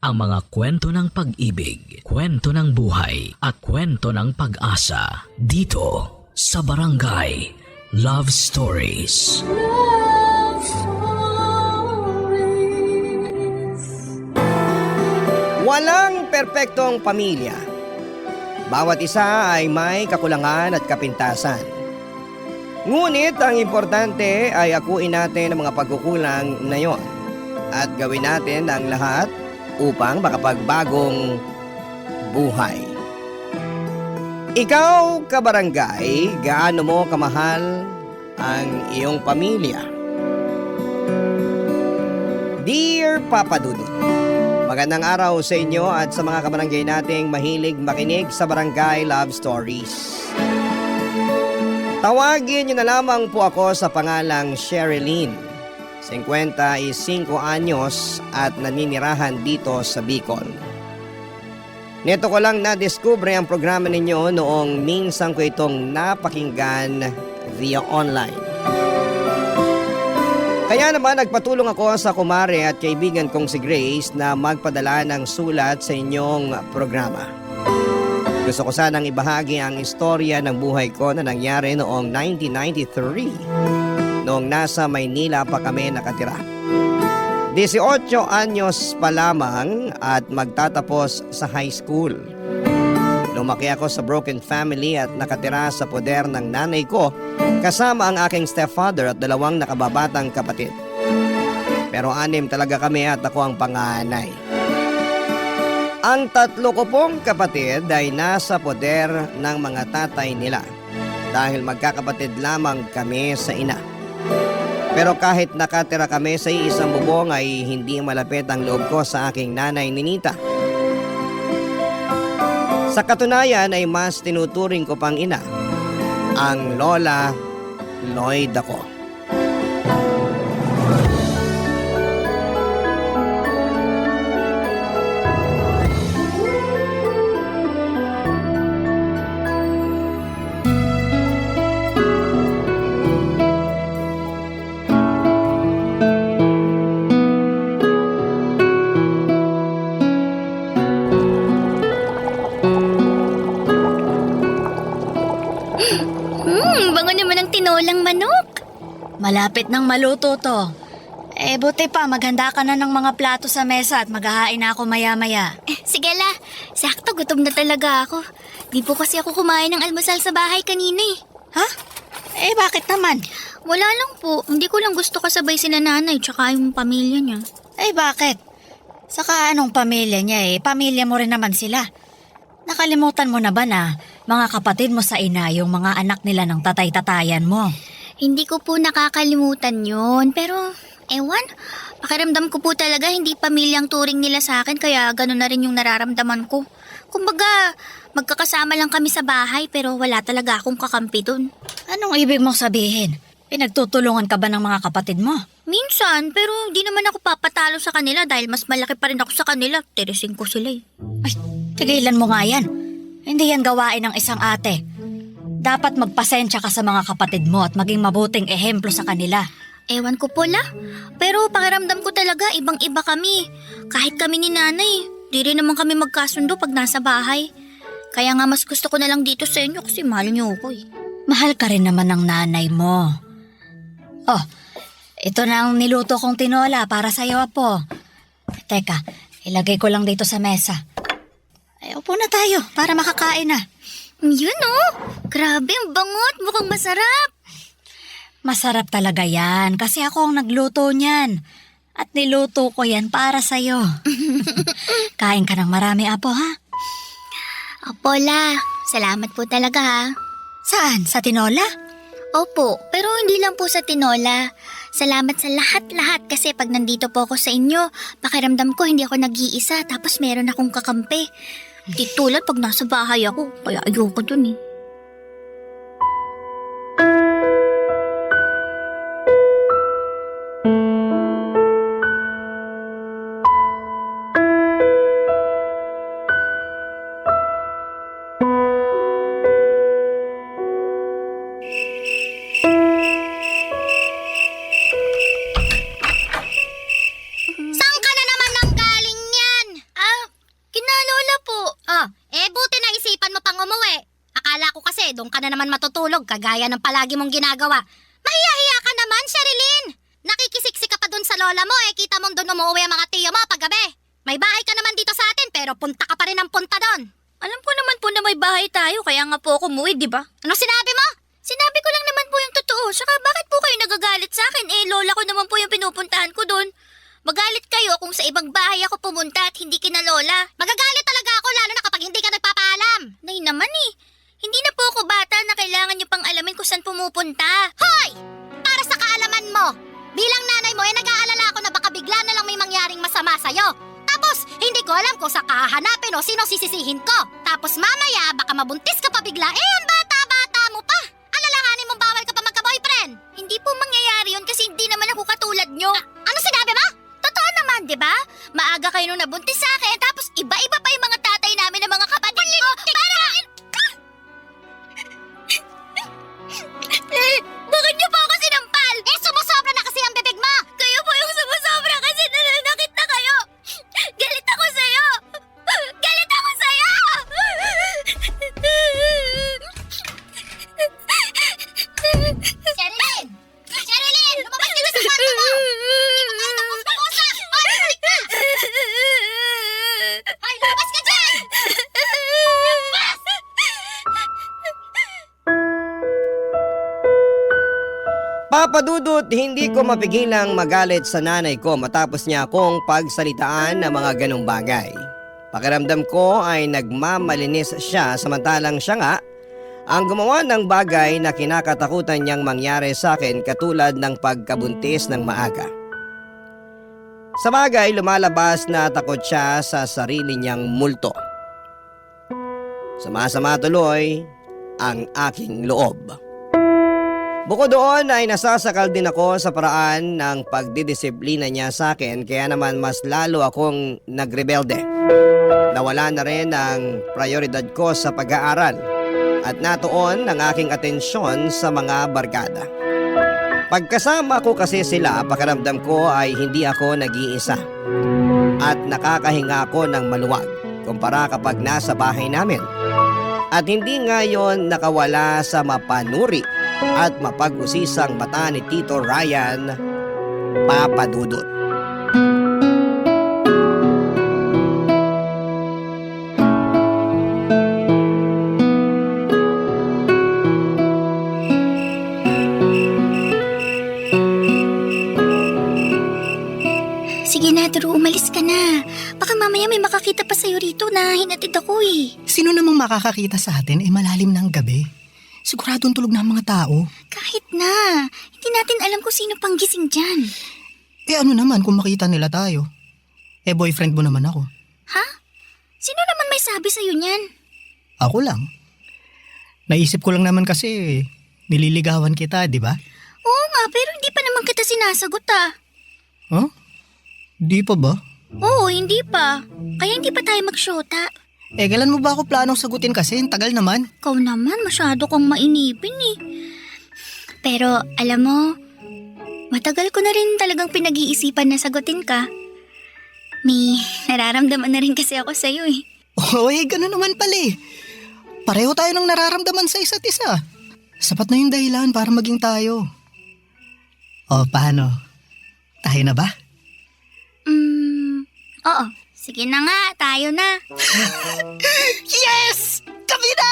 ang mga kwento ng pag-ibig, kwento ng buhay, at kwento ng pag-asa dito sa Barangay Love Stories. Love Stories. Walang perpektong pamilya. Bawat isa ay may kakulangan at kapintasan. Ngunit ang importante ay akuin natin ang mga pagkukulang na yon at gawin natin ang lahat upang makapagbagong buhay. Ikaw, kabarangay, gaano mo kamahal ang iyong pamilya? Dear Papa Dudut, magandang araw sa inyo at sa mga kabarangay nating mahilig makinig sa Barangay Love Stories. Tawagin niyo na lamang po ako sa pangalang Sherilyn. 55 anyos at naninirahan dito sa Bicol. Neto ko lang na-discover ang programa ninyo noong minsan ko itong napakinggan via online. Kaya naman nagpatulong ako sa kumare at kaibigan kong si Grace na magpadala ng sulat sa inyong programa. Gusto ko sanang ibahagi ang istorya ng buhay ko na nangyari noong 1993. Noong nasa Maynila pa kami nakatira. 18 anyos pa lamang at magtatapos sa high school. Lumaki ako sa broken family at nakatira sa poder ng nanay ko kasama ang aking stepfather at 2 nakababatang kapatid. Pero 6 talaga kami at ako ang panganay. Ang 3 ko pong kapatid ay nasa poder ng mga tatay nila dahil magkakapatid lamang kami sa ina. Pero kahit nakatira kami sa isang bubong ay hindi malapit ang loob ko sa aking nanay Ninita. Sa katunayan ay mas tinuturing ko pang ina, ang Lola Lloyd ako. Bango naman ang tinolang manok. Malapit nang maluto to. Buti pa, maghanda ka na ng mga plato sa mesa at maghahain na ako maya-maya. Sige la, sakto gutom na talaga ako. Di po kasi ako kumain ng almusal sa bahay kanina eh. Ha? Bakit naman? Wala lang po, hindi ko lang gusto kasabay sina nanay tsaka yung pamilya niya. Bakit? Saka anong pamilya niya pamilya mo rin naman sila. Nakalimutan mo na ba na mga kapatid mo sa ina yung mga anak nila ng tatay-tatayan mo? Hindi ko po nakakalimutan yun, pero ewan, pakiramdam ko po talaga hindi pamilyang turing nila sa akin kaya gano'n na rin yung nararamdaman ko. Kumbaga, magkakasama lang kami sa bahay pero wala talaga akong kakampi dun. Anong ibig mong sabihin? Pinagtutulungan ka ba ng mga kapatid mo? Minsan, pero hindi naman ako papatalo sa kanila dahil mas malaki pa rin ako sa kanila. Teresing ko sila eh. Ay, tigilan mo nga yan. Hindi yan gawain ng isang ate. Dapat magpasensya ka sa mga kapatid mo at maging mabuting ehemplo sa kanila. Ewan ko po la, pero pakiramdam ko talaga ibang-iba kami. Kahit kami ni nanay, di rin naman kami magkasundo pag nasa bahay. Kaya nga mas gusto ko na lang dito sa inyo kasi mahal niyo ako eh. Mahal ka rin naman ng nanay mo. Oh, ito na ang niluto kong tinola para sa'yo, Apo. Teka, ilagay ko lang dito sa mesa. Upo na tayo para makakain na. Yun oh, grabe ang bangot, mukhang masarap. Masarap talaga yan kasi ako ang nagluto niyan. At niluto ko yan para sa'yo. Kain ka ng marami, Apo, ha? Opo la, salamat po talaga ha. Saan? Sa tinola? Opo, pero hindi lang po sa tinola. Salamat sa lahat-lahat kasi pag nandito po ako sa inyo, pakiramdam ko hindi ako nag-iisa tapos meron akong kakampi. Di tulad pag nasa bahay ako, kaya ayoko dun eh. doon ka na naman matutulog kagaya ng palagi mong ginagawa. Mahiya-hiya ka naman, Sherilyn! Nakikisiksi ka pa doon sa lola mo kita mong doon umuwi ang mga tiyo mo paggabi. May bahay ka naman dito sa atin pero punta ka pa rin ang punta doon. Alam ko naman po na may bahay tayo, kaya nga po ako umuwi, di ba? Anong sinabi mo? Sinabi ko lang naman po yung totoo. Saka bakit po kayo nagagalit sa akin? Lola ko naman po yung pinupuntahan ko doon. Magalit kayo kung sa ibang bahay ako pumunta at hindi kina lola. Magagalit talaga ako lalo na kapag hindi ka nagpapaalam. Nay naman Hindi na po ako bata na kailangan niyo pang alamin kung saan pumupunta. Hoy! Para sa kaalaman mo, bilang nanay mo nag-aalala ako na baka bigla na lang may mangyaring masama sa'yo. Tapos, hindi ko alam kung sa kahanapin o sino sisisihin ko. Tapos mamaya, baka mabuntis ka pa bigla. Ang bata-bata mo pa. Alalahanin mong bawal ka pa magka-boyfriend. Hindi po mangyayari yun kasi hindi naman ako katulad nyo. Ano sinabi mo? Totoo naman, di ba? Maaga kayo nung nabuntis sa akin, tapos iba-iba pa yung mga tatay namin ng mga kapatid ko. Bakit niyo po ako sinampal? Sumusobra na kasi ang bibig mo. Kayo po yung sumusobra kasi nananakit na kayo. Galit ako sa'yo. Galit ako sa'yo! Sherilyn! Sherilyn! Lumabas ka na sa kwarto mo! Hindi mo kaya tapos na kusa! Hoy, balik ka! Hoy, lumabas ka dyan! Lumabas! Papa Dudut, hindi ko mapigilang magalit sa nanay ko matapos niya akong pagsalitaan ng mga ganong bagay. Pakiramdam ko ay nagmamalinis siya samantalang siya nga ang gumawa ng bagay na kinakatakutan niyang mangyari sa akin katulad ng pagkabuntis ng maaga. Sa bagay, lumalabas na takot siya sa sarili niyang multo. Sama-sama tuloy ang aking loob. Bukod doon ay nasasakal din ako sa paraan ng pagdidisiplina niya sa akin kaya naman mas lalo akong nagrebelde. Nawala na rin ang prioridad ko sa pag-aaral at natuon ang aking atensyon sa mga barkada. Pagkasama ko kasi sila, pakiramdam ko ay hindi ako nag-iisa at nakakahinga ako ng maluwag kumpara kapag nasa bahay namin. At hindi ngayon nakawala sa mapanuri at mapag-usisang mata ni Tito Ryan, Papa Dudut. Sige na, Drew, umalis ka na. Baka mamaya may makakita pa sa'yo rito na hinatid ako Sino namang makakakita sa atin malalim ng gabi? Siguradong tulog na ang mga tao. Kahit na, hindi natin alam kung sino pang gising dyan. Ano naman kung makita nila tayo? Boyfriend mo naman ako. Ha? Sino naman may sabi sa'yo niyan? Ako lang. Naisip ko lang naman kasi nililigawan kita, di ba? Oo nga, pero hindi pa naman kita sinasagot Huh? Di pa ba? Oo, hindi pa. Kaya hindi pa tayo magsyota. Kailan mo ba ako planong sagutin kasi? Ang tagal naman. Ikaw naman, masyado kang mainipin Pero alam mo, matagal ko na rin talagang pinag-iisipan na sagutin ka. May nararamdaman na rin kasi ako sa'yo Ganun naman pala Pareho tayo ng nararamdaman sa isa't isa. Sapat na yung dahilan para maging tayo. Paano? Tayo na ba? Oo. Sige na nga, tayo na. Yes! Kami na!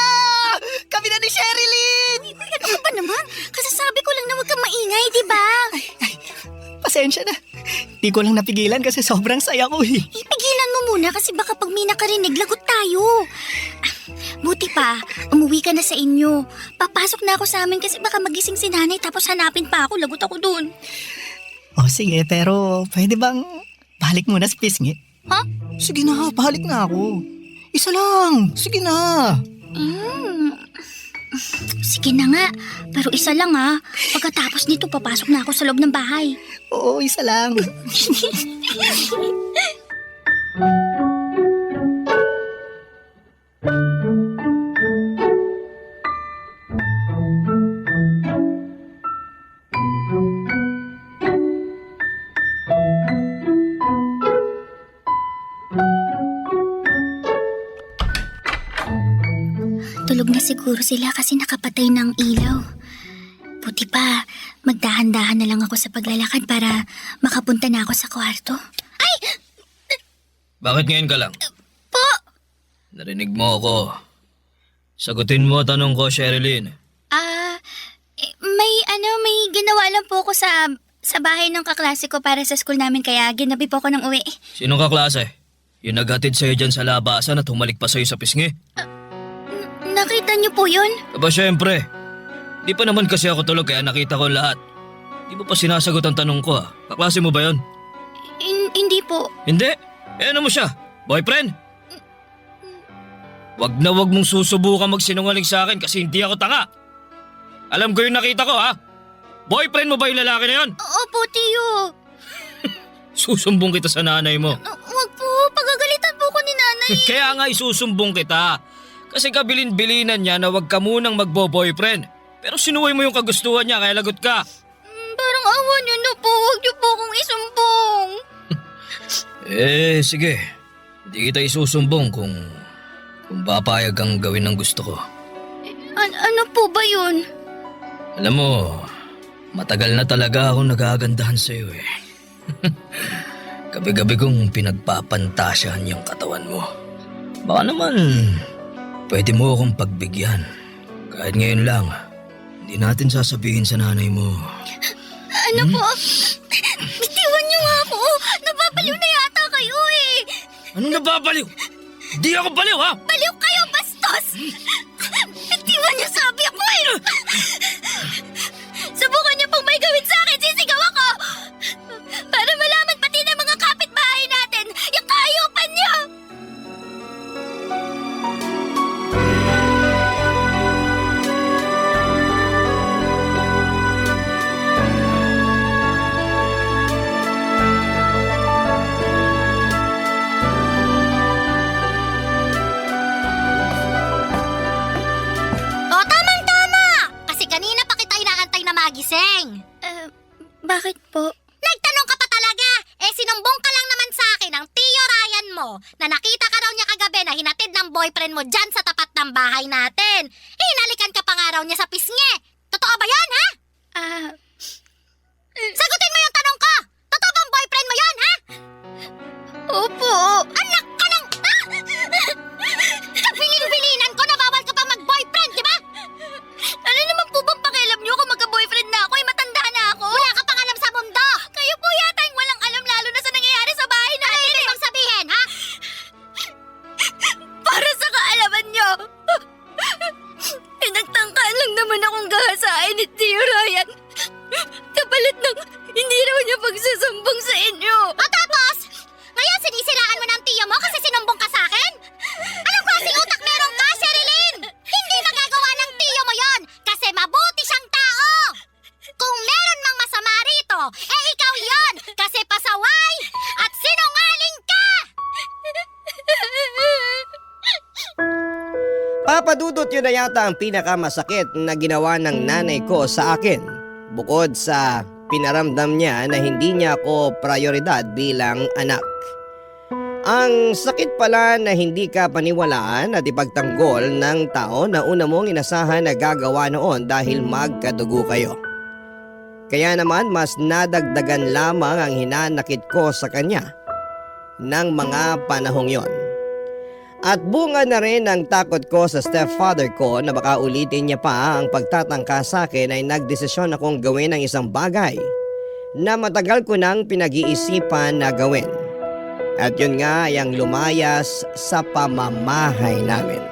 Kami na ni Sherilyn! Ano ba naman? Kasasabi ko lang na huwag kang maingay, di ba? Pasensya na. Di ko lang napigilan kasi sobrang saya ko Ipigilan mo muna kasi baka pag may nakarinig, lagot tayo. Buti pa, umuwi ka na sa inyo. Papasok na ako sa amin kasi baka magising si nanay tapos hanapin pa ako, lagot ako dun. Sige, pero pwede bang balik muna sa pisngi? Ha? Sige na, balik na ako. Isa lang, sige na. Sige na nga, pero isa lang Pagkatapos nito, papasok na ako sa loob ng bahay. Oo, isa lang. tulog na siguro sila kasi nakapatay ng ilaw. Buti pa, magdahan-dahan na lang ako sa paglalakad para makapunta na ako sa kwarto. Ay! Bakit ngayon ka lang? Po! Narinig mo ako. Sagutin mo tanong ko, Sherilyn. May ginawa lang po ako sa bahay ng kaklase ko para sa school namin kaya ginabi po ako ng uwi. Sinong kaklase? Yung naghatid sa'yo dyan sa labasan at humalik pa sa'yo sa pisngi? Nakita niyo po yun? Aba syempre. Di pa naman kasi ako tulog kaya nakita ko lahat. Di mo pa sinasagot ang tanong ko ah. Kaklase mo ba yon? Hindi po. Hindi? Eh ano mo siya? Boyfriend? Wag na wag mong susubukan magsinungaling sa akin kasi hindi ako tanga. Alam ko yung nakita ko ha. Boyfriend mo ba yung lalaki na yon? Opo, Tiyo. Susumbong kita sa nanay mo. Wag po, pagagalitan po ko ni nanay. Kaya nga isusumbong kita. Kasi kabilin-bilinan niya na wag ka munang magbo-boyfriend. Pero sinuway mo yung kagustuhan niya kaya lagot ka. Parang awa niyo na po, wag niyo po akong isumbong. Sige. Hindi kita isusumbong kung papayag kang gawin ng gusto ko. Ano po ba yun? Alam mo, matagal na talaga akong nagagandahan sa'yo eh. Gabi-gabi kong pinagpapantasyahan yung katawan mo. Baka naman, pwede mo akong pagbigyan. Kahit ngayon lang, hindi natin sasabihin sa nanay mo. Ano po? Bitiwan niyo nga ako. Nababaliw na yata kayo eh. Anong nababaliw? Hindi ako baliw ha! Baliw kayo, bastos! Bitiwan niyo sabi ako eh. Subukan niyo pong may gawin sa akin, sisigaw ako. Para malaman pati ng mga kapitbahay natin yung kaayupan niyo. O, tamang-tama! Kasi kanina pa kita inaantay na magising. Bakit po? Nagtanong ka pa talaga! Sinumbong ka lang naman sa akin ang Tio Ryan mo na nakita ka raw niya kagabi na hinatid ng boyfriend mo dyan sa tapat ng bahay natin. Hinalikan ka pa nga raw niya sa pisngi. Totoo ba yan, ha? Sagutin mo yung tanong ko! Totoo bang boyfriend mo yan, ha? Opo. Anak ka ng... Kabilin-bilinan ko na bawal ka pa mag-boyfriend, di ba? Ano naman po bang pakialam niyo kung magka-boyfriend na ako? Matanda na ako. Wala ka pang alam sa mundo! Kayo po yata yung walang alam lalo na sa nangyayari sa bahay Ano natin. ibig mong sabihin, ha? Para sa kaalaman niyo. Nagtangka lang naman akong gahasain ni Tio Ryan. Kapalit ng hindi raw niya pagsusumbong sa inyo. O tapos, ngayon sinisiraan mo ng tiyo mo kasi sinumbong ka sa akin? Anong klaseng utak meron ka, Sherilyn? Hindi magagawa ng tiyo mo yon kasi mabuti siyang tao. Kung meron mang masama rito, ikaw yon kasi pasaway at sinungaling ka! Papadudot yun na yata ang pinakamasakit na ginawa ng nanay ko sa akin. Bukod sa pinaramdam niya na hindi niya ako prioridad bilang anak. Ang sakit pala na hindi ka paniwalaan at ipagtanggol ng tao na una mong inasahan na gagawa noon dahil magkadugo kayo. Kaya naman mas nadagdagan lamang ang hinanakit ko sa kanya ng mga panahong yon. At bunga na rin ang takot ko sa stepfather ko na baka ulitin niya pa ang pagtatangka sa akin ay nagdesisyon akong gawin ang isang bagay na matagal ko nang pinag-iisipan na gawin. At yun nga ay ang lumayas sa pamamahay namin.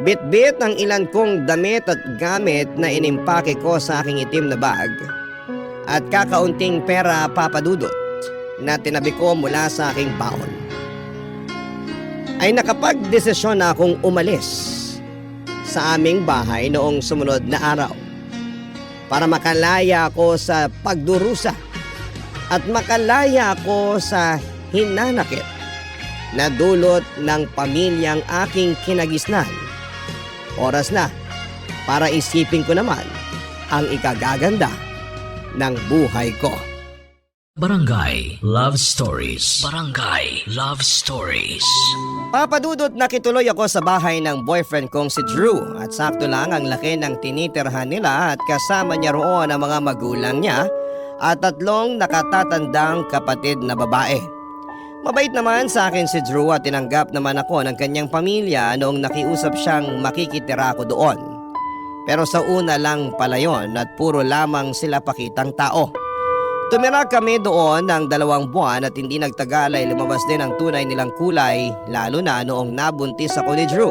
Bit-bit ang ilan kong damit at gamit na inimpake ko sa aking itim na bag at kakaunting pera papadudot na tinabi ko mula sa aking baon. Ay nakapag-desisyon na akong umalis sa aming bahay noong sumunod na araw para makalaya ako sa pagdurusa at makalaya ako sa hinanakit na dulot ng pamilyang aking kinagisnan. Oras na para isipin ko naman ang ikagaganda ng buhay ko. Barangay Love Stories. Barangay Love Stories. Papadudot nakituloy ako sa bahay ng boyfriend kong si Drew at sakto lang ang laki ng tinitirhan nila at kasama niya roon ang mga magulang niya at 3 nakatatandang kapatid na babae. Mabait naman sa akin si Drew at tinanggap naman ako ng kanyang pamilya noong nakiusap siyang makikitira ko doon. Pero sa una lang pala yon at puro lamang sila pakitang tao. Tumira kami doon ng 2 buwan at hindi nagtagal ay lumabas din ang tunay nilang kulay lalo na noong nabuntis ako ni Drew.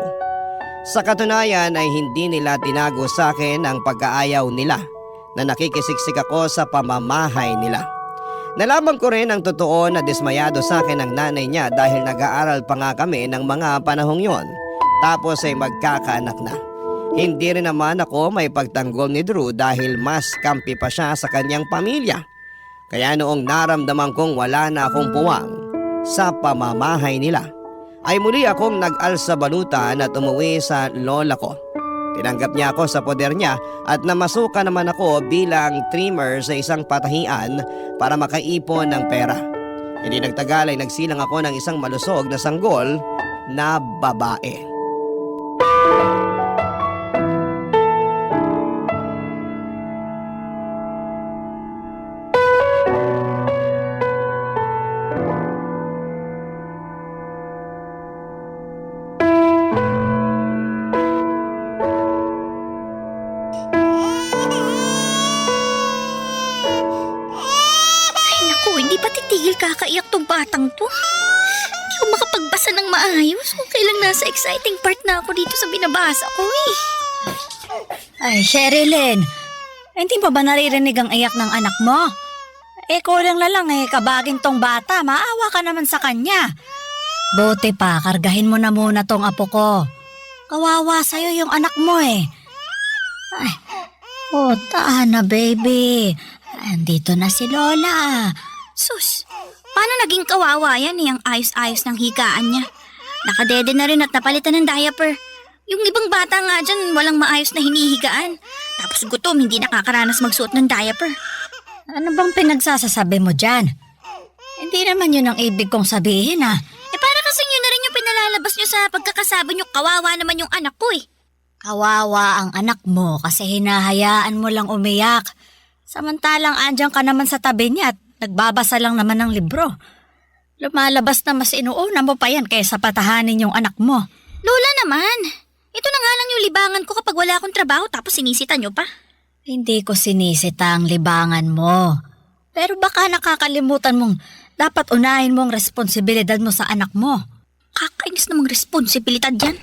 Sa katunayan ay hindi nila tinago sa akin ang pag-aayaw nila na nakikisiksik ako sa pamamahay nila. Nalaman ko rin ang totoo na dismayado sa akin ang nanay niya dahil nag-aaral pa nga kami ng mga panahong yon. Tapos ay magkakaanak na. Hindi rin naman ako may pagtanggol ni Drew dahil mas kampi pa siya sa kanyang pamilya. Kaya noong naramdaman kong wala na akong puwang sa pamamahay nila, ay muli akong nag-alsa balutan at umuwi sa lola ko. Tinanggap niya ako sa poder niya at namasukan naman ako bilang trimmer sa isang patahian para makaipon ng pera. Hindi nagtagal ay nagsilang ako ng isang malusog na sanggol na babae. Kakaiyak tong batang to. Hindi ko makapagbasa ng maayos kung kailang nasa exciting part na ako dito sa binabasa ko eh. Ay, Sherilyn, hindi pa ba naririnig ang iyak ng anak mo? Kulang na lang kabagin tong bata, maawa ka naman sa kanya. Buti pa, kargahin mo na muna tong apo ko. Kawawa sa'yo yung anak mo Ay, Tana baby, andito na si Lola. Sus, paano naging kawawa yan ang ayos-ayos ng higaan niya? Nakadede na rin at napalitan ng diaper. Yung ibang bata nga dyan walang maayos na hinihigaan. Tapos gutom, hindi nakakaranas magsuot ng diaper. Ano bang pinagsasasabi mo dyan? Hindi naman yun ang ibig kong sabihin Para kasing yun na rin yung pinalalabas nyo sa pagkakasabi nyo, kawawa naman yung anak ko Kawawa ang anak mo kasi hinahayaan mo lang umiyak. Samantalang andyan ka naman sa tabi niya at nagbabasa lang naman ng libro. Lumalabas na mas inuuna mo pa yan kaysa patahanin yung anak mo. Lola naman, ito na nga lang yung libangan ko kapag wala akong trabaho tapos sinisita nyo pa. Hindi ko sinisita ang libangan mo. Pero baka nakakalimutan mong dapat unahin mo ang responsibilidad mo sa anak mo. Kakainis namang responsibilidad yan.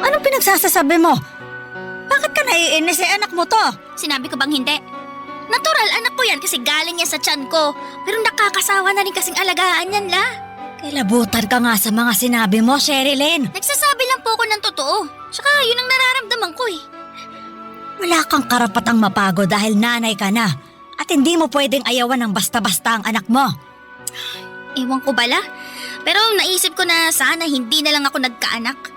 Anong pinagsasasabi mo? Bakit ka naiinis anak mo to? Sinabi ko bang hindi? Natural anak ko yan kasi galing yan sa tiyan ko. Pero nakakasawa na rin kasing alagaan yan Kilabutan ka nga sa mga sinabi mo, Sherilyn. Nagsasabi lang po ako ng totoo. Tsaka yun ang nararamdaman ko Wala kang karapatang mapagod dahil nanay ka na. At hindi mo pwedeng ayawan ng basta-basta ang anak mo. Ewan ko bala. Pero naisip ko na sana hindi na lang ako nagkaanak.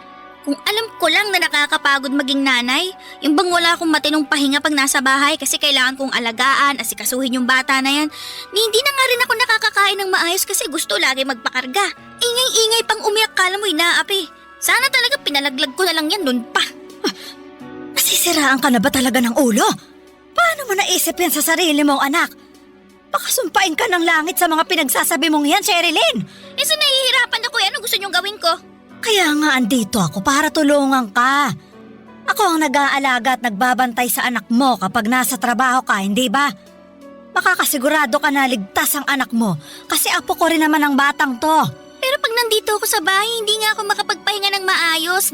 Kung alam ko lang na nakakapagod maging nanay, yung bang wala akong matinong pahinga pag nasa bahay kasi kailangan kong alagaan, asikasuhin yung bata na yan, hindi na nga rin ako nakakakain ng maayos kasi gusto lagi magpakarga. Ingay-ingay pang umiyak, kala mo inaapi. Sana talaga pinalaglag ko na lang yan nun pa. Nasisiraan ka na ba talaga ng ulo? Paano mo naisip yan sa sarili mong anak? Baka sumpain ka ng langit sa mga pinagsasabi mong yan, Sherilyn. So nahihirapan ako ano gusto niyong gawin ko? Kaya nga andito ako para tulungan ka. Ako ang nag-aalaga at nagbabantay sa anak mo kapag nasa trabaho ka, hindi ba? Makakasigurado ka na ligtas ang anak mo kasi apo ko rin naman ang batang to. Pero pag nandito ako sa bahay, hindi nga ako makapagpahinga ng maayos,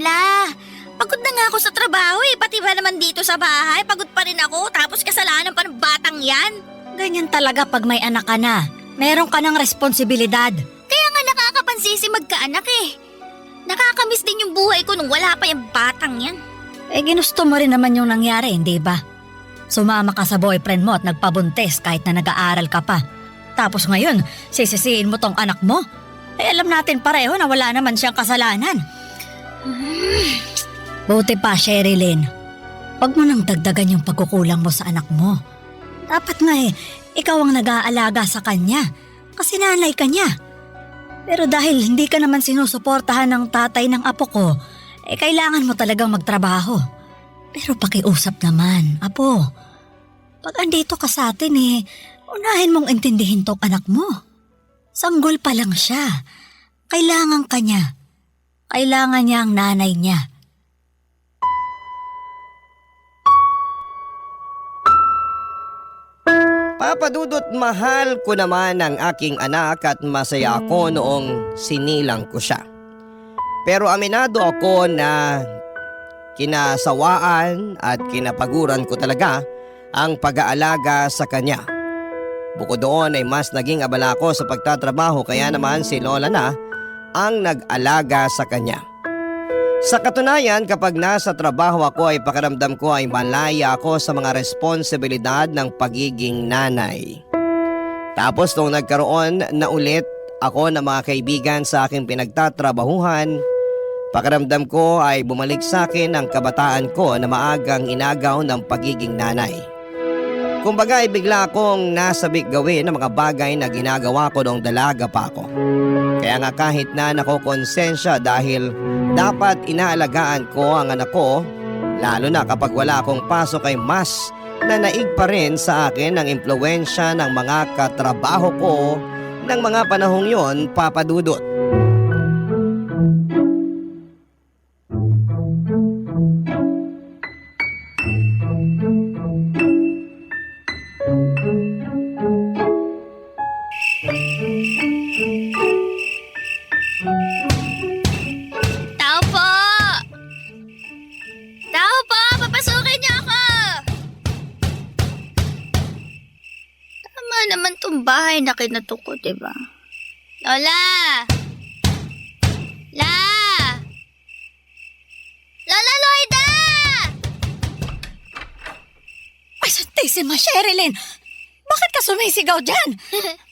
Pagod na nga ako sa trabaho pati ba naman dito sa bahay, pagod pa rin ako tapos kasalanan pa ng batang yan. Ganyan talaga pag may anak ka na. Meron ka ng responsibilidad. Kaya nga nakakapansisi magkaanak Nakakamiss din yung buhay ko nung wala pa yung batang yan. Ginusto mo rin naman yung nangyari, hindi ba? Sumama ka sa boyfriend mo at nagpabuntis kahit na nag-aaral ka pa. Tapos ngayon, sisisiin mo tong anak mo? Alam natin pareho na wala naman siyang kasalanan. Buti pa, Sherilyn. Huwag mo nang dagdagan yung pagkukulang mo sa anak mo. Dapat nga ikaw ang nag-aalaga sa kanya kasi nanay ka niya. Pero dahil hindi ka naman sinusuportahan ng tatay ng apo ko, kailangan mo talagang magtrabaho. Pero pakiusap naman, apo. Pag andito ka sa atin unahin mong intindihin tong anak mo. Sanggol pa lang siya. Kailangan ka niya. Kailangan niya ang nanay niya. Papa Dudut, mahal ko naman ang aking anak at masaya ako noong sinilang ko siya. Pero aminado ako na kinasawaan at kinapaguran ko talaga ang pag-aalaga sa kanya. Bukod doon ay mas naging abala ko sa pagtatrabaho kaya naman si Lola na ang nag-alaga sa kanya. Sa katunayan, kapag nasa trabaho ako ay pakiramdam ko ay malaya ako sa mga responsibilidad ng pagiging nanay. Tapos nung nagkaroon na ulit ako ng mga kaibigan sa aking pinagtatrabahuhan, pakiramdam ko ay bumalik sa akin ang kabataan ko na maagang inagaw ng pagiging nanay. Kumbaga ay bigla akong nasabik gawin ng mga bagay na ginagawa ko noong dalaga pa ako. Kaya nga kahit na nakokonsensya dahil dapat inaalagaan ko ang anak ko, lalo na kapag wala akong pasok ay mas nanaig pa rin sa akin ang impluwensya ng mga katrabaho ko ng mga panahong yon, Papa Dudut. Tao po! Tao po! Papasukin niyo ako! Tama naman tong bahay na kinatok ko, diba? Lola! La! Lola Loida! Ay, Santissima Sherilyn! Bakit ka sumisigaw dyan?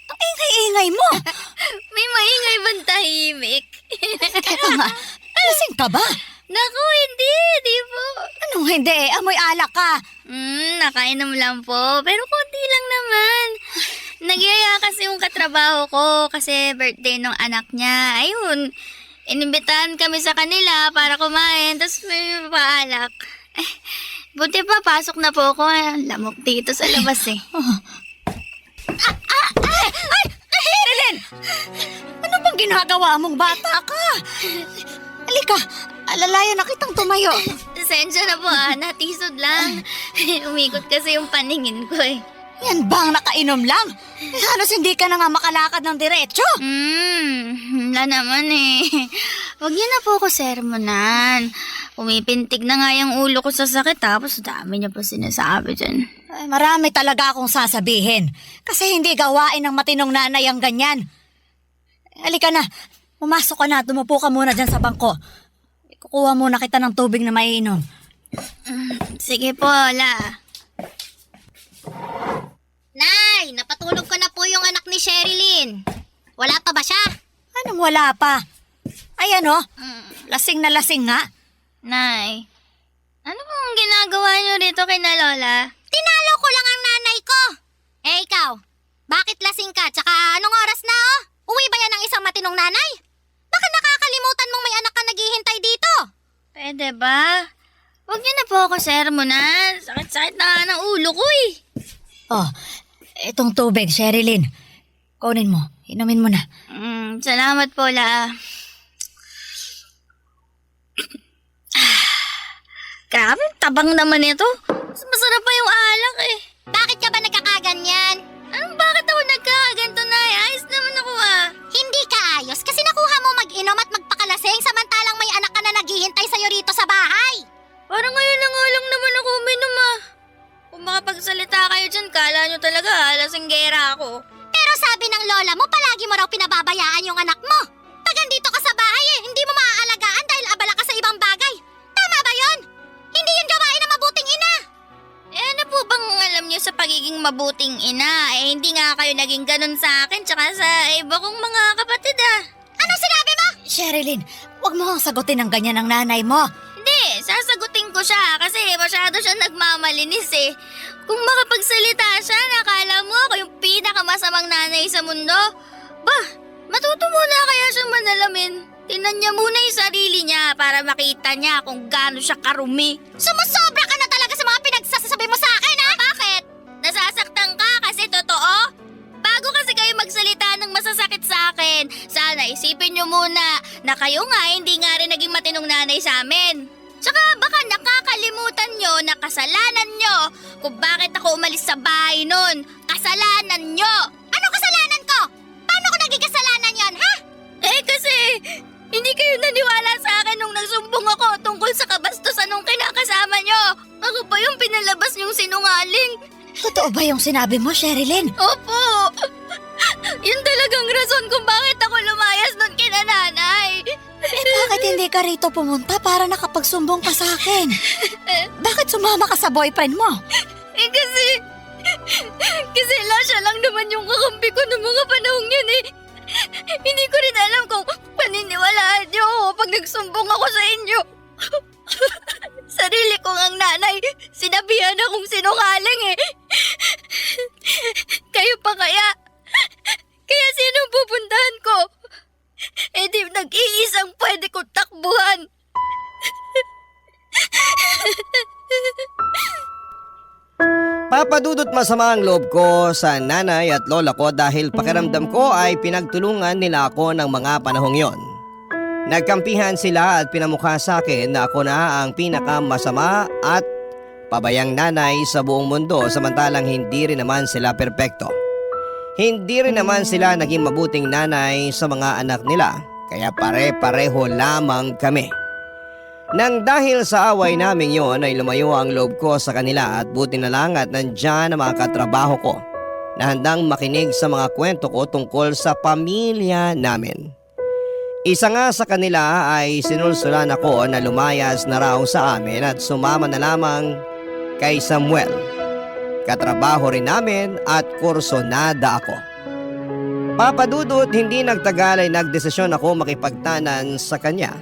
Ang ingay-ingay mo! May maingay bang tahimik? Kaya nga, lasing ka ba? Naku, hindi, di po. Anong hindi? Amoy alak ka. Nakainom lang po. Pero konti lang naman. Nagyaya kasi yung katrabaho ko kasi birthday ng anak niya. Ayun, inimbitahan kami sa kanila para kumain. Tapos may paalak. Buti pa, pasok na po ako. Lamok dito sa labas eh. Sherilyn! Ano bang ginagawa mong bata ka? Halika, alalayan na kitang tumayo. Sensya na po natisod lang. Umikot kasi yung paningin ko eh. Yan ba ang nakainom lang? Halos hindi ka na nga makalakad ng diretso. Wala naman eh. Huwag niyo na po ako sermonan. Umipintig na nga yung ulo ko sa sakit tapos dami niya pa sinasabi dyan. Ay, marami talaga akong sasabihin. Kasi hindi gawain ng matinong nanay ang ganyan. Halika na, pumasok ka na, tumupo ka muna dyan sa bangko. Kukuha muna kita ng tubig na maiinom. Sige po, La. Nay, napatulog ko na po yung anak ni Sherilyn. Wala pa ba siya? Anong wala pa? Ayan lasing na lasing nga. Nay, ano pong ginagawa niyo dito kay na Lola? Tinalo ko lang ang nanay ko. Eh ikaw, bakit lasing ka? Tsaka anong oras na Uwi ba yan ng isang matinong nanay? Baka nakakalimutan mong may anak ka naghihintay dito. Pwede ba? Huwag niyo na po ako sermonan. Sakit-sakit na nga ng ulo ko eh. Oh, itong tubig, Sherilyn. Kunin mo, inumin mo na. Salamat po, La. Grabe, tabang naman ito. Mas masarap pa yung alak eh. Bakit ka ba nagkakaganyan? Anong bakit ako nagkakaganto na eh? Ayos naman ako Hindi ka ayos kasi nakuha mo mag-inom at magpakalasing samantalang may anak ka na naghihintay sa'yo rito sa bahay. Parang ngayon na nga lang naman ako uminom Kung makapagsalita kayo dyan, kala nyo talaga lasinggera ako. Pero sabi ng lola mo, palagi mo raw pinababayaan yung anak mo. Pag andito ka sa bahay hindi mo maaalagaan dahil abala ka sa ibang bagay. Tama ba yon? Hindi yun gawain ng mabuting ina. Ano po bang alam nyo sa pagiging mabuting ina? Hindi nga kayo naging ganun sa akin tsaka sa iba kong mga kapatid Anong sinabi mo? Sherilyn, huwag mo kang sagutin ng ganyan ng nanay mo. Hindi, sasagutin ko siya kasi masyado siya nagmamalinis eh. Kung makapagsalita siya, nakala mo ako yung pinakamasamang nanay sa mundo. Bah, matuto muna kaya siyang manalamin. Tingnan niya muna yung sarili niya para makita niya kung gaano siya karumi. Sumusobra ka na talaga sa mga pinagsasabi mo sa akin, ha? Bakit? Nasasaktan ka kasi totoo? Bago kasi kayo magsalita ng masasakit sa akin, sana isipin niyo muna na kayo nga hindi nga rin naging matinong nanay sa amin. Tsaka baka nakakalimutan niyo na kasalanan niyo kung bakit ako umalis sa bahay nun. Kasalanan niyo! Ano kasalanan ko? Paano ko naging kasalanan yon, ha? Kasi hindi kayo naniwala sa akin nung nagsumbong ako tungkol sa kabastusan nung kinakasama niyo. Ako pa yung pinalabas niyong sinungaling. Totoo ba yung sinabi mo, Sherilyn? Opo! Yun talagang rason kung bakit ako lumayas nun kina nanay. Bakit hindi ka rito pumunta para nakapagsumbong ka sa akin? Bakit sumama ka sa boyfriend mo? Kasi siya lang naman yung kakampi ko noong mga panahong yun eh. Hindi ko rin alam kung paniniwalaan niyo ako pag nagsumbong ako sa inyo. Sarili ko ngang nanay, sinabihan akong sinungaling eh. Kayo pa kaya? Kaya sino pupuntahan ko? Di nag-iisang pwede kong takbuhan. Papadudot masama ang loob ko sa nanay at lola ko dahil pakiramdam ko ay pinagtulungan nila ako ng mga panahong yon. Nagkampihan sila at pinamukha sa akin na ako na ang pinakamasama at pabayang nanay sa buong mundo samantalang hindi rin naman sila perpekto. Hindi rin naman sila naging mabuting nanay sa mga anak nila kaya pare-pareho lamang kami. Nang dahil sa away namin yon ay lumayo ang loob ko sa kanila at buti na lang at nandyan ang mga katrabaho ko na handang makinig sa mga kwento ko tungkol sa pamilya namin. Isa nga sa kanila ay sinulsulan ako na lumayas na raw sa amin at sumama na lamang kay Samuel. Katrabaho rin namin at kursonada ako. Papadudot, hindi nagtagal ay nagdesisyon ako makipagtanan sa kanya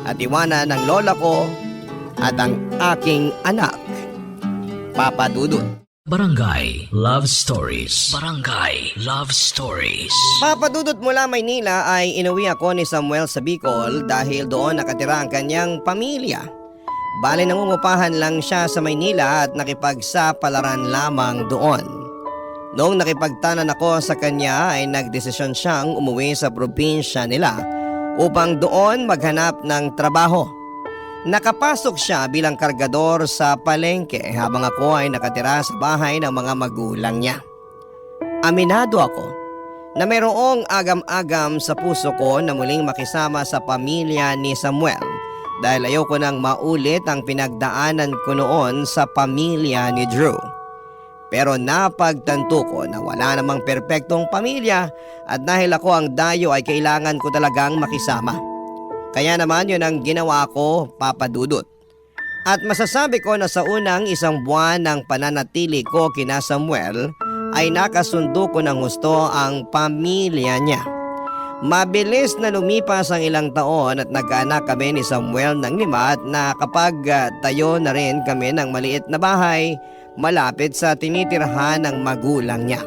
at iwanan ng lola ko at ang aking anak. Papadudot. Barangay Love Stories. Barangay Love Stories. Papadudot mula Maynila ay inuwi ako ni Samuel sa Bicol dahil doon nakatira ang kanyang pamilya. Bale nangungupahan lang siya sa Maynila at nakipagsapalaran lamang doon. Noong nakipagtanan ako sa kanya ay nagdesisyon siyang umuwi sa probinsya nila upang doon maghanap ng trabaho. Nakapasok siya bilang kargador sa palengke habang ako ay nakatira sa bahay ng mga magulang niya. Aminado ako na mayroong agam-agam sa puso ko na muling makisama sa pamilya ni Samuel dahil ayoko nang maulit ang pinagdaanan ko noon sa pamilya ni Drew. Pero napagtanto ko na wala namang perpektong pamilya at dahil ako ang dayo ay kailangan ko talagang makisama. Kaya naman yun ang ginawa ko, papadudot. At masasabi ko na sa unang isang buwan ng pananatili ko kina Samuel ay nakasundo ko ng gusto ang pamilya niya. Mabilis na lumipas ang ilang taon at nagkaanak kami ni Samuel ng 5 at nakapagtayo na rin kami ng maliit na bahay malapit sa tinitirhan ng magulang niya.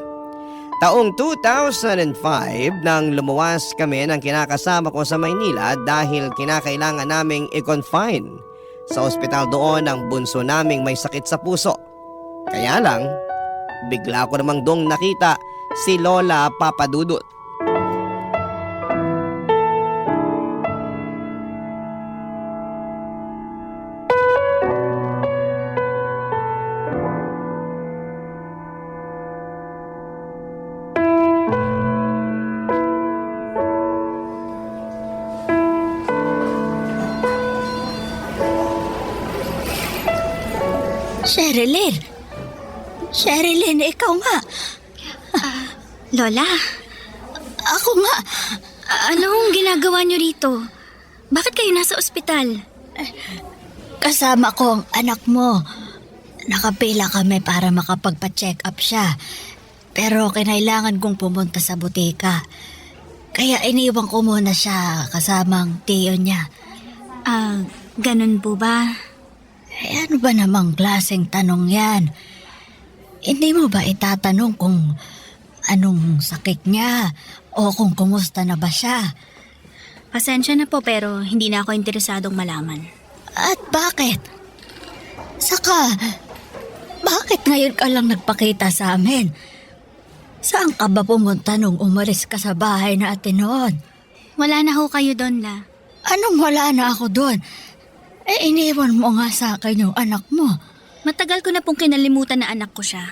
Taong 2005 nang lumuwas kami ng kinakasama ko sa Maynila dahil kinakailangan naming i-confine sa ospital doon ang bunso naming may sakit sa puso. Kaya lang, bigla ko namang dong nakita si Lola Papadudot. Sherilyn, ikaw nga. Lola, Ako nga. anong ginagawa niyo rito? Bakit kayo nasa ospital? Kasama ko ang anak mo. Nakapila kami para makapagpa-check up siya. Pero kinailangan kong pumunta sa butika. Kaya iniwan ko muna siya kasamang tiyo niya. Ganun po ba? Ano ba namang klaseng tanong yan? Hindi mo ba itatanong kung anong sakit niya o kung kumusta na ba siya? Pasensya na po pero hindi na ako interesadong malaman. At bakit? Saka, bakit ngayon ka lang nagpakita sa amin? Saan ka ba pumunta nung umalis ka sa bahay natin noon? Wala na ho kayo doon, La. Anong wala na ako doon? Iniwan mo nga sa akin yung anak mo. Matagal ko na pong kinalimutan na anak ko siya.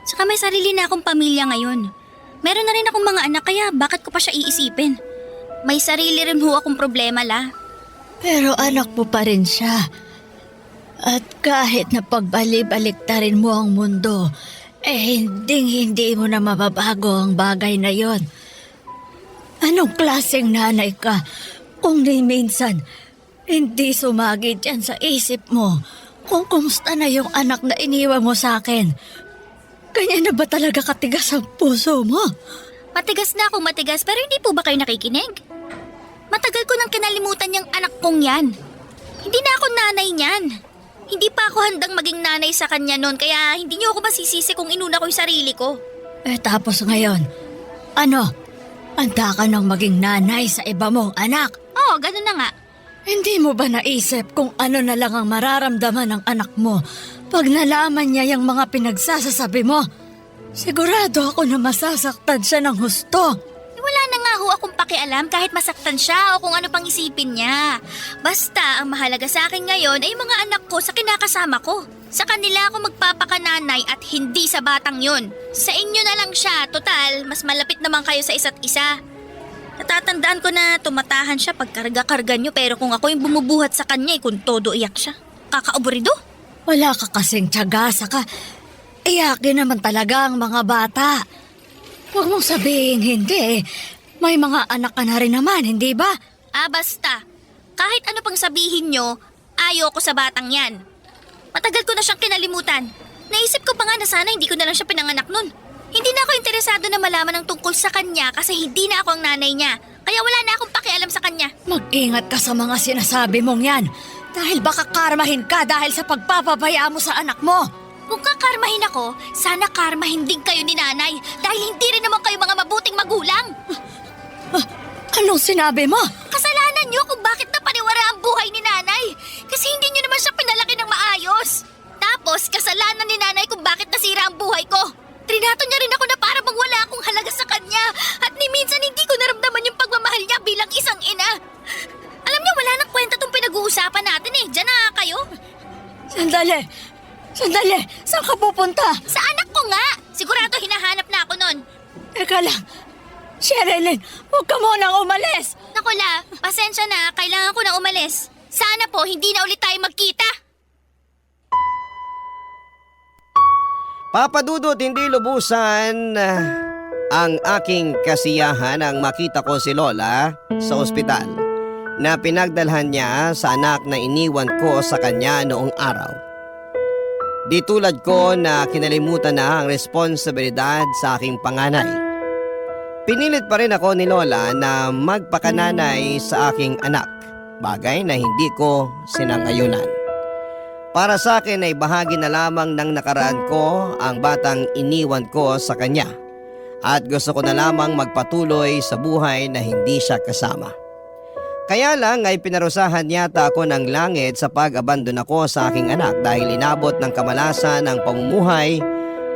Saka may sarili na akong pamilya ngayon. Meron na rin akong mga anak kaya bakit ko pa siya iisipin? May sarili rin ho akong problema, La. Pero anak mo pa rin siya. At kahit na pagbalik-baliktarin mo ang mundo, hindi mo na mababago ang bagay na yon. Anong klaseng nanay ka kung di minsan hindi sumagi dyan sa isip mo kung kumusta na yung anak na iniwan mo sa akin? Kanya na ba talaga katigas ang puso mo? Matigas na akong matigas pero hindi po ba kayo nakikinig? Matagal ko nang kinalimutan yung anak kong yan. Hindi na ako nanay niyan. Hindi pa ako handang maging nanay sa kanya noon kaya hindi niyo ako masisisi kung inuna ko yung sarili ko. Tapos ngayon, ano? Handa ka nang maging nanay sa iba mong anak? Oo, ganun na nga. Hindi mo ba naisip kung ano na lang ang mararamdaman ng anak mo pag nalaman niya yung mga pinagsasasabi mo? Sigurado ako na masasaktan siya ng husto. Wala na nga ho akong pakialam kahit masaktan siya o kung ano pang isipin niya. Basta ang mahalaga sa akin ngayon ay mga anak ko sa kinakasama ko. Sa kanila ako magpapakananay at hindi sa batang yun. Sa inyo na lang siya, total, mas malapit naman kayo sa isa't isa. Natatandaan ko na tumatahan siya pag karga-karga niyo pero kung ako yung bumubuhat sa kanya kung todo iyak siya. Kakaaburido? Wala ka kasing tiyaga, saka iyakin naman talaga ang mga bata. Huwag mong sabihin hindi. May mga anak ka na rin naman, hindi ba? Basta. Kahit ano pang sabihin nyo, ayoko sa batang yan. Matagal ko na siyang kinalimutan. Naisip ko pa nga na sana hindi ko na lang siya pinanganak nun. Hindi na ako interesado na malaman ang tungkol sa kanya kasi hindi na ako ang nanay niya. Kaya wala na akong pakialam sa kanya. Mag-ingat ka sa mga sinasabi mong yan. Dahil baka karmahin ka dahil sa pagpapabaya mo sa anak mo. Kung kakarmahin ako, sana karmahin din kayo ni nanay dahil hindi rin naman kayo mga mabuting magulang. Anong sinabi mo? Kasalanan niyo kung bakit napaniwara ang buhay ni nanay kasi hindi niyo naman siya pinalaki ng maayos. Tapos kasalanan ni nanay kung bakit nasira ang buhay ko. Trinato niya rin ako na para bang wala akong halaga sa kanya at ni minsan hindi ko naramdaman yung pagmamahal niya bilang isang ina. Alam niyo wala nang kwenta tong pinag-uusapan natin Diyan na kayo. Sandali! Saan ka pupunta? Sa anak ko nga! Sigurado hinahanap na ako nun. Teka lang. Sherilyn, huwag ka munang umalis. Naku La, pasensya na. Kailangan ko na umalis. Sana po hindi na ulit tayo magkita. Papadudot, hindi lubusan ang aking kasiyahan ang makita ko si Lola sa ospital na pinagdalhan niya sa anak na iniwan ko sa kanya noong araw. Di tulad ko na kinalimutan na ang responsibilidad sa aking panganay. Pinilit pa rin ako ni Lola na magpakananay sa aking anak, bagay na hindi ko sinang-ayunan. Para sa akin ay bahagi na lamang ng nakaraan ko ang batang iniwan ko sa kanya at gusto ko na lamang magpatuloy sa buhay na hindi siya kasama. Kaya lang ay pinarusahan yata ako ng langit sa pag-abandon ako sa aking anak dahil inabot ng kamalasan ng pamumuhay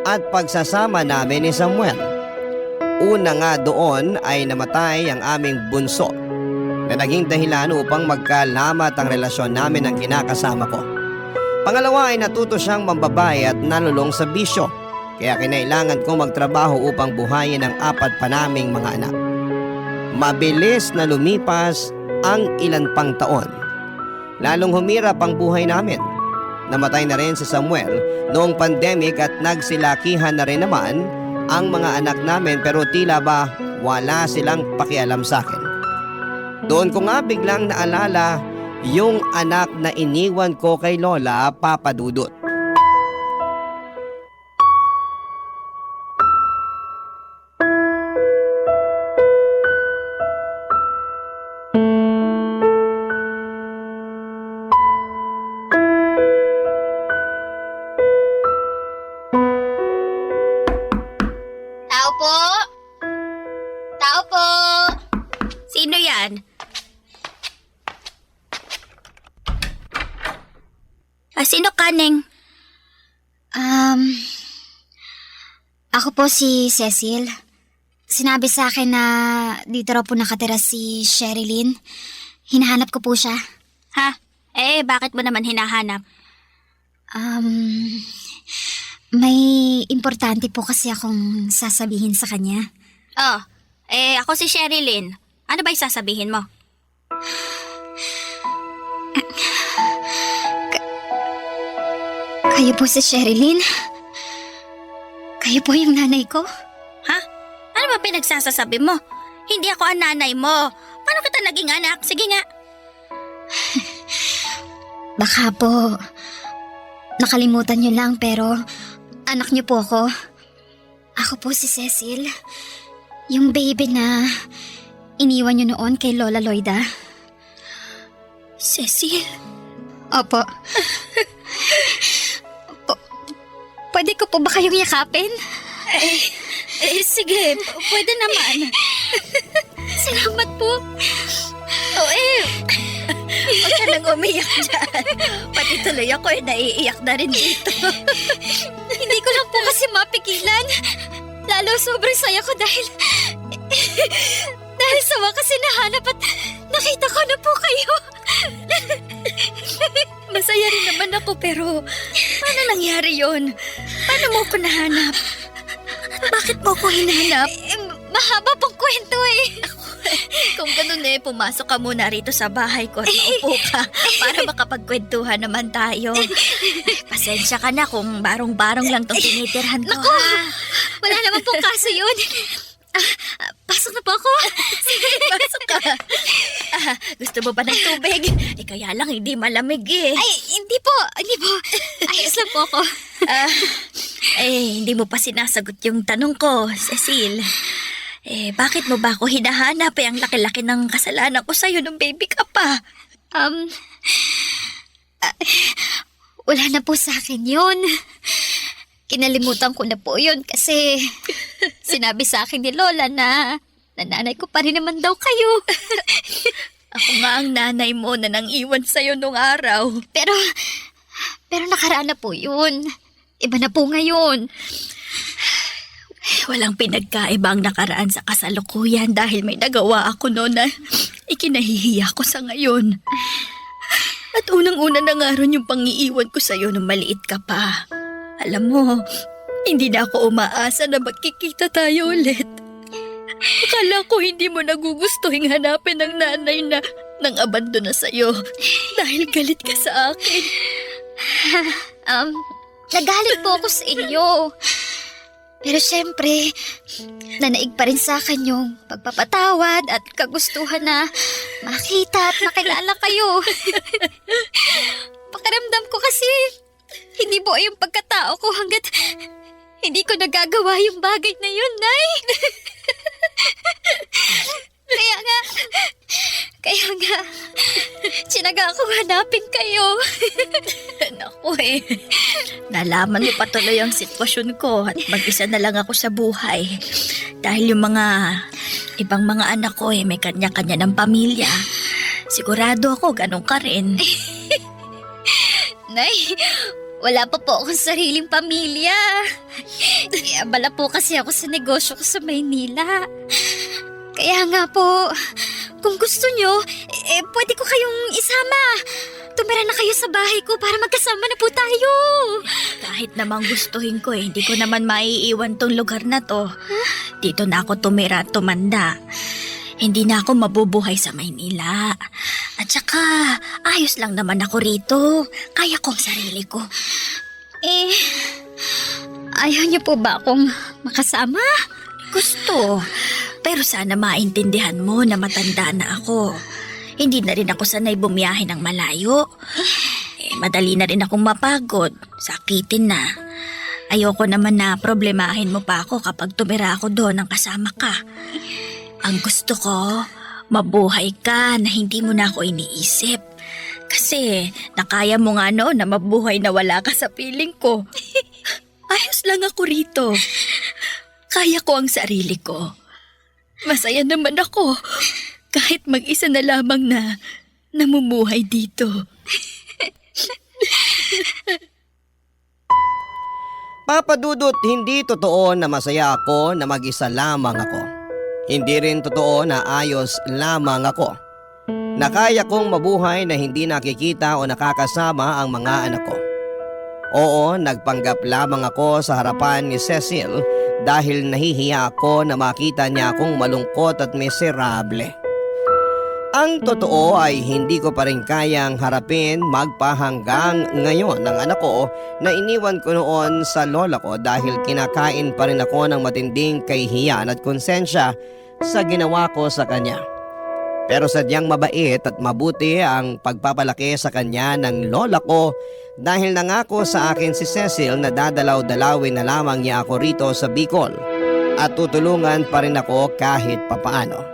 at pagsasama namin ni Samuel. Una nga doon ay namatay ang aming bunso na naging dahilan upang magkalamat ang relasyon namin ng kinakasama ko. Pangalawa ay natuto siyang mambabae at nalulong sa bisyo kaya kinailangan kong magtrabaho upang buhayin ang 4 pa naming mga anak. Mabilis na lumipas ang ilan pang taon. Lalong humirap ang buhay namin. Namatay na rin si Samuel noong pandemic at nagsilakihan na rin naman ang mga anak namin pero tila ba wala silang pakialam sa akin. Doon ko nga biglang naalala yung anak na iniwan ko kay Lola, Papa Dudut. Sino ka, Neng? Ako po si Cecil. Sinabi sa akin na dito raw po nakatira si Sherilyn. Hinahanap ko po siya. Ha? Bakit mo naman hinahanap? May importante po kasi akong sasabihin sa kanya. Ako si Sherilyn. Ano ba sasabihin mo? Kayo po si Sherilyn? Kayo po yung nanay ko? Ha? Ano ba pinagsasasabi mo? Hindi ako ang nanay mo. Paano kita naging anak? Sige nga. Baka po nakalimutan niyo lang pero anak niyo po ako. Ako po si Cecil. Yung baby na iniwan niyo noon kay Lola Loida. Cecil? Opo. Pwede ko po ba kayong yakapin? Sige. Pwede naman. Salamat po. Huwag ka nang umiyak dyan. Pati tuloy ako naiiyak na rin dito. Hindi ko lang po kasi mapigilan. Lalo sobrang saya ko dahil sa wakas nahanap at nakita ko na po kayo. Masaya rin naman ako pero paano nangyari yon? Paano mo ko nahanap? At bakit mo ko hinahanap? Mahaba pong kwento eh. Kung ganun pumasok ka muna rito sa bahay ko at maupo ka para makapagkwentuhan naman tayo. Pasensya ka na kung barong-barong lang itong tinitirhan ko. Naku, wala naman pong kaso yun. Pasok na po ako. Sige, pasok ka. Gusto mo ba ng tubig? Kaya lang hindi malamig eh. Ay, hindi po. Ayos lang po ako. Hindi mo pa sinasagot yung tanong ko, Cecil. Bakit mo ba ako hinahanap? Ang laki-laki ng kasalanan ko sa'yo nung baby ka pa. Wala na po sa akin yun. Kinalimutan ko na po yun kasi sinabi sa akin ni Lola na nanay ko pa rin naman daw kayo. Ako nga ang nanay mo na nang iwan sa'yo nung araw. Pero nakaraan na po yun. Iba na po ngayon. Walang pinagkaiba ang nakaraan sa kasalukuyan dahil may nagawa ako noon na ikinahihiya ko sa ngayon. At unang-una na nga ron yung pangiiwan ko sa'yo nung maliit ka pa. Alam mo, hindi na ako umaasa na magkikita tayo ulit. Akala ko hindi mo nagugustuhin hanapin ang nanay na nang abandon na sa'yo dahil galit ka sa akin. Nagalit po ako sa inyo. Pero syempre, nanaig pa rin sa akin yung pagpapatawad at kagustuhan na makita at makilala kayo. Pakiramdam ko kasi hindi buo yung pagkatao ko hanggat hindi ko nagagawa yung bagay na yun, Nay. Kaya nga, tsinaga akong hanapin kayo. Naku nalaman mo pa tuloy ang sitwasyon ko at mag-isa na lang ako sa buhay. Dahil yung mga ibang mga anak ko may kanya-kanya ng pamilya. Sigurado ako ganun ka rin. Nay, wala pa po akong sariling pamilya. Abala po kasi ako sa negosyo ko sa Maynila. Kaya nga po, kung gusto nyo, pwede ko kayong isama. Tumira na kayo sa bahay ko para magkasama na po tayo. Kahit namang gustuhin ko hindi ko naman maiiwan tong lugar na to. Dito na ako tumira at tumanda. Hindi na ako mabubuhay sa Maynila. At saka, ayos lang naman ako rito. Kaya kong sarili ko. Ayaw niyo po ba akong makasama? Gusto. Pero sana maintindihan mo na matanda na ako. Hindi na rin ako sanay bumiyahe ng malayo. Madali na rin akong mapagod. Sakitin na. Ayoko naman na problemahin mo pa ako kapag tumira ako doon ng kasama ka. Ang gusto ko, mabuhay ka na hindi mo na ako iniisip. Kasi nakaya mo nga noon na mabuhay na wala ka sa piling ko. Ayos lang ako rito. Kaya ko ang sarili ko. Masaya naman ako kahit mag-isa na lamang na namumuhay dito. Papa Dudut, hindi totoo na masaya ako na mag-isa lamang ako. Hindi rin totoo na ayos lamang ako. Na kaya kong mabuhay na hindi nakikita o nakakasama ang mga anak ko. Oo, nagpanggap lamang ako sa harapan ni Cecil dahil nahihiya ako na makita niya akong malungkot at miserable. Ang totoo ay hindi ko pa rin kayang harapin magpahanggang ngayon ng anak ko na iniwan ko noon sa lola ko dahil kinakain pa rin ako ng matinding kahihiyan at konsensya sa ginawa ko sa kanya. Pero sadyang mabait at mabuti ang pagpapalaki sa kanya ng lola ko dahil nangako sa akin si Cecil na dadalaw-dalawin na lamang niya ako rito sa Bicol at tutulungan pa rin ako kahit papaano.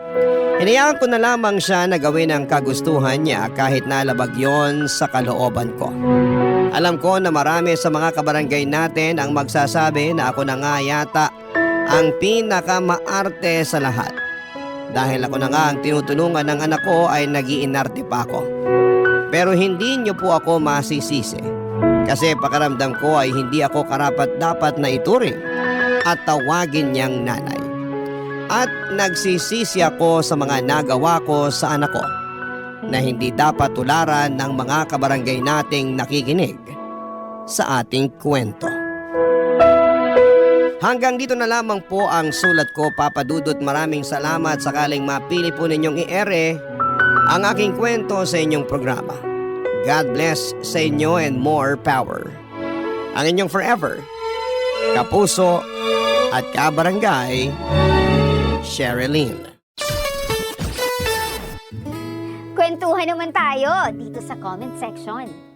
Hinayaan ko na lamang siya na gawin ang kagustuhan niya kahit nalabag yon sa kalooban ko. Alam ko na marami sa mga kabarangay natin ang magsasabi na ako na nga yata ang pinakamaarte sa lahat. Dahil ako na nga ang tinutulungan ng anak ko ay nag-iinarte pa ako. Pero hindi niyo po ako masisisi. Kasi pakaramdam ko ay hindi ako karapat-dapat na ituring at tawagin niyang nanay. At nagsisisi ako sa mga nagawa ko sa anak ko na hindi dapat tularan ng mga kabarangay nating nakikinig sa ating kwento. Hanggang dito na lamang po ang sulat ko, Papa Dudut. Maraming salamat sakaling mapili po ninyong i-ere ang aking kwento sa inyong programa. God bless sa inyo and more power. Ang inyong forever, kapuso at kabarangay, Sherilyn. Kwentuhan naman tayo dito sa comment section.